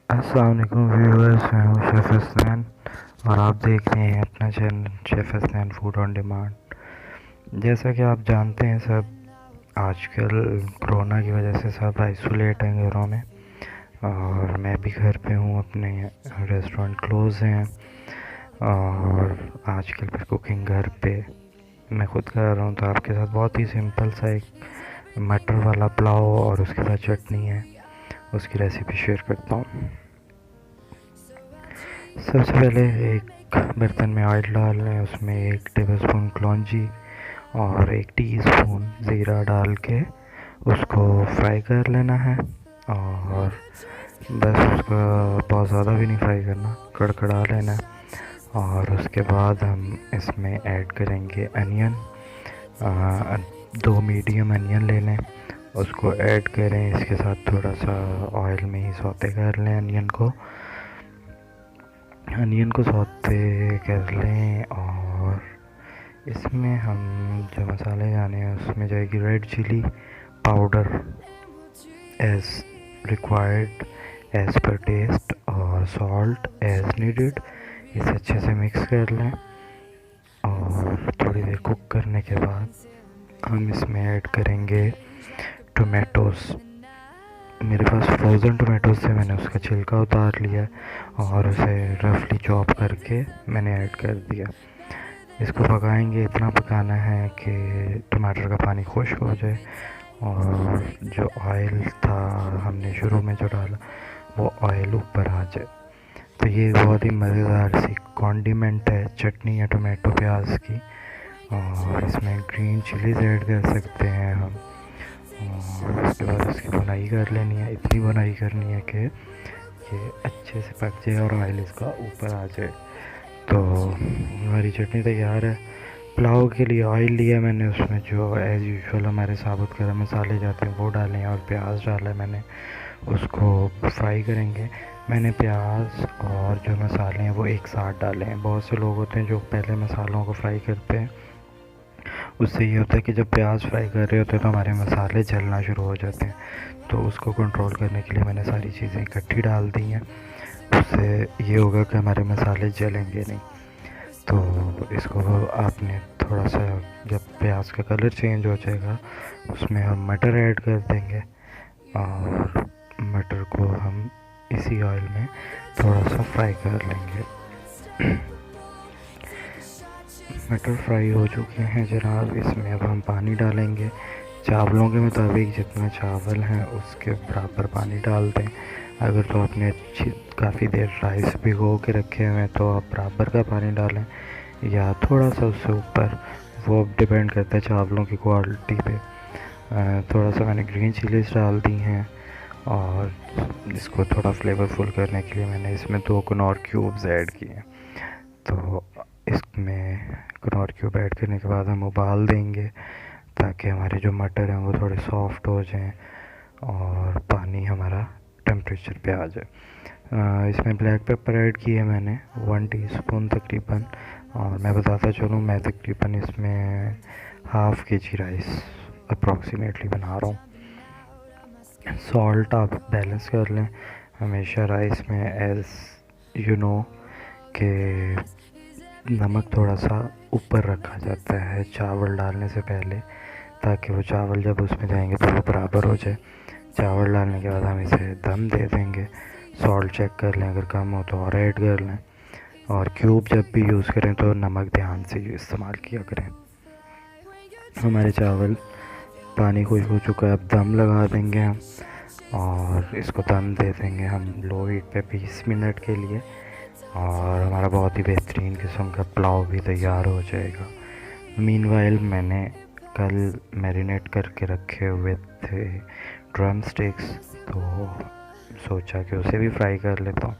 अस्सलाम वालेकुम व्यूअर्स, मैं हूँ शेफ़ हसनैन और आप देख रहे हैं अपना channel chef Hasnain food on demand. जैसा कि आप जानते हैं सब, आजकल कोरोना की वजह से सब आइसोलेट हैं घरों में और मैं भी घर पे हूँ। अपने रेस्टोरेंट क्लोज़ हैं और आजकल फिर कुकिंग घर पे मैं ख़ुद कर रहा हूँ। तो आपके साथ बहुत ही सिंपल सा एक मटर वाला पुलाव और उसके साथ चटनी है, उसकी रेसिपी शेयर करता हूँ। सबसे पहले एक बर्तन में ऑयल डाल लें, उसमें 1 टेबलस्पून कलौंजी और 1 टीस्पून ज़ीरा डाल के उसको फ्राई कर लेना है। और बस उसका बहुत ज़्यादा भी नहीं फ्राई करना, कड़कड़ा लेना है। और उसके बाद हम इसमें ऐड करेंगे अनियन। 2 मीडियम अनियन ले लें, उसको ऐड करें। इसके साथ थोड़ा सा ऑयल में ही सौते कर लें अनियन को सौते कर लें। और इसमें हम जो मसाले डाले हैं उसमें जाएगी red chilli powder as required as per taste और सॉल्ट एज़ नीडेड। इसे अच्छे से मिक्स कर लें और थोड़ी देर कुक करने के बाद हम इसमें ऐड करेंगे टोमेटोज़। मेरे पास फ्रोज़न टोमेटोज़ से मैंने उसका छिलका उतार लिया और उसे रफली चॉप करके मैंने ऐड कर दिया। इसको पकाएंगे, इतना पकाना है कि टमाटर का पानी खुश्क हो जाए और जो ऑयल था हमने शुरू में जो डाला वो ऑयल ऊपर आ जाए। तो ये बहुत ही मज़ेदार सी कॉन्डिमेंट है, चटनी है टोमेटो प्याज की। और इसमें ग्रीन चिलीज़ ऐड कर सकते हैं हम। और उसके बाद इसकी भुनाई कर लेनी है, इतनी भुनाई करनी है कि ये अच्छे से पक जाए और ऑयल इसका ऊपर आ जाए। तो हमारी चटनी तैयार है। पुलाव के लिए ऑयल लिया मैंने, उसमें जो एज़ यूजुअल हमारे साबुत गरम मसाले जाते हैं वो डाले हैं और प्याज डाला है मैंने, उसको फ्राई करेंगे। मैंने प्याज और जो मसाले हैं वो एक साथ डाले हैं। बहुत से लोग होते हैं जो पहले मसालों को फ्राई करते हैं, उससे ये होता है कि जब प्याज फ्राई कर रहे होते हैं तो हमारे मसाले जलना शुरू हो जाते हैं। तो उसको कंट्रोल करने के लिए मैंने सारी चीज़ें इकट्ठी डाल दी हैं। उससे ये होगा कि हमारे मसाले जलेंगे नहीं। तो इसको आपने थोड़ा सा, जब प्याज का कलर चेंज हो जाएगा उसमें हम मटर ऐड कर देंगे और मटर को हम इसी ऑयल में थोड़ा सा फ्राई कर लेंगे। मटर फ्राई हो चुके हैं जनाब। इसमें अब हम पानी डालेंगे, चावलों के मुताबिक जितना चावल हैं उसके बराबर पानी डाल दें। अगर तो आपने काफ़ी देर राइस भिगो के रखे हुए हैं तो आप बराबर का पानी डालें या थोड़ा सा उससे ऊपर, वो डिपेंड करता है चावलों की क्वालिटी पे। थोड़ा सा मैंने ग्रीन चिलीज़ डाल दी हैं और इसको थोड़ा फ्लेवरफुल करने के लिए मैंने इसमें 2 कनौर क्यूब्स ऐड किए हैं। तो इसमें कनौर क्यूब ऐड करने के बाद हम उबाल देंगे ताकि हमारे जो मटर हैं वो थोड़े सॉफ्ट हो जाएं और पानी हमारा टेम्परेचर पे आ जाए। इसमें ब्लैक पेपर ऐड किए मैंने 1 टीस्पून तकरीबन। और मैं बताता चलूँ, मैं तकरीबन इसमें हाफ़ kg राइस अप्रॉक्सीमेटली बना रहा हूँ। सॉल्ट आप बैलेंस कर लें हमेशा राइस में, एज़ यू नो कि नमक थोड़ा सा ऊपर रखा जाता है चावल डालने से पहले, ताकि वो चावल जब उसमें जाएंगे तो वो बराबर हो जाए। चावल डालने के बाद हम इसे दम दे देंगे। सॉल्ट चेक कर लें, अगर कम हो तो और ऐड कर लें। और क्यूब जब भी यूज़ करें तो नमक ध्यान से इस्तेमाल किया करें। हमारे चावल पानी खुश हो चुका है, अब दम लगा देंगे हम और इसको दम दे देंगे हम लो हीट पे 20 मिनट के लिए। और हमारा बहुत ही बेहतरीन किस्म का पुलाव भी तैयार हो जाएगा। मीनवाइल मैंने कल मैरिनेट करके रखे हुए थे ड्रम स्टिक्स, तो सोचा कि उसे भी फ्राई कर लेता हूँ।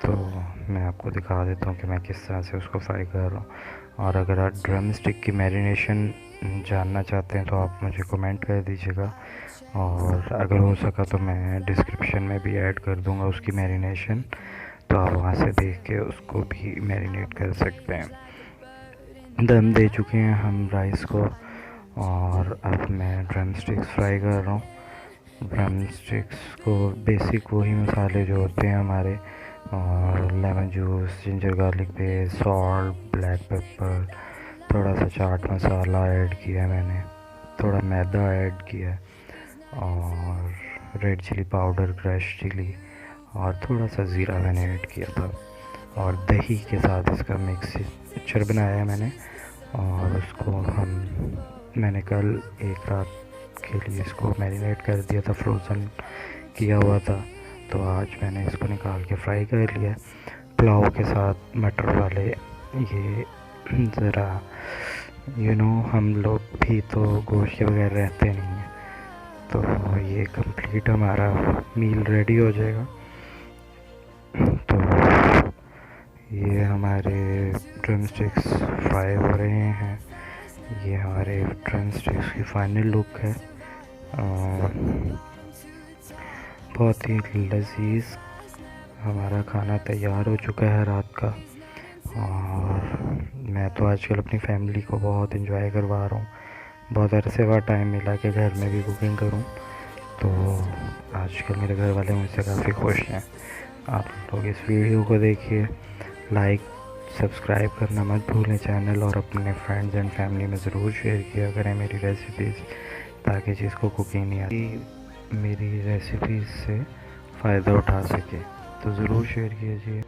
तो मैं आपको दिखा देता हूँ कि मैं किस तरह से उसको फ्राई कर रहा हूँ। और अगर आप ड्रम स्टिक की मैरिनेशन जानना चाहते हैं तो आप मुझे कमेंट कर दीजिएगा, और अगर हो सका तो मैं डिस्क्रिप्शन में भी ऐड कर दूँगा उसकी मैरिनेशन, तो आप वहाँ से देख के उसको भी मैरिनेट कर सकते हैं। दम दे चुके हैं हम राइस को और अब मैं ड्रम स्टिक्स फ्राई कर रहा हूँ। ड्रम स्टिक्स को बेसिक वही मसाले जो होते हैं हमारे, और lemon juice, ginger garlic paste, salt, black pepper, थोड़ा सा चाट मसाला ऐड किया है मैंने, थोड़ा मैदा ऐड किया है, और red chilli powder, crush chilli, और थोड़ा सा ज़ीरा मैंने ऐड किया था, और दही के साथ इसका मिक्सचर बनाया है मैंने। और उसको मैंने कल एक रात के लिए इसको मैरिनेट कर दिया था, फ्रोज़न किया हुआ था, तो आज मैंने इसको निकाल के फ्राई कर लिया। पुलाव के साथ मटर वाले ये ज़रा हम लोग भी तो गोश्त के बगैर रहते नहीं हैं, तो ये कंप्लीट हमारा मील रेडी हो जाएगा। तो ये हमारे ड्रम स्टिक्स फ्राई हो रहे हैं, ये हमारे ड्रम स्टिक्स की फाइनल लुक है। बहुत ही लजीज हमारा खाना तैयार हो चुका है रात का, और मैं तो आजकल अपनी फैमिली को बहुत एंजॉय करवा रहा हूँ। बहुत अरसे बाद टाइम मिला कि घर में भी कुकिंग करूँ, तो आजकल मेरे घर वाले मुझसे काफ़ी खुश हैं। आप लोग इस वीडियो को देखिए, लाइक सब्सक्राइब करना मत भूलें चैनल, और अपने फ्रेंड्स एंड फैमिली में ज़रूर शेयर किया करें मेरी रेसिपीज़, ताकि जिसको कुकिंग नहीं आती मेरी रेसिपीज़ से फ़ायदा उठा सके, तो ज़रूर शेयर कीजिए।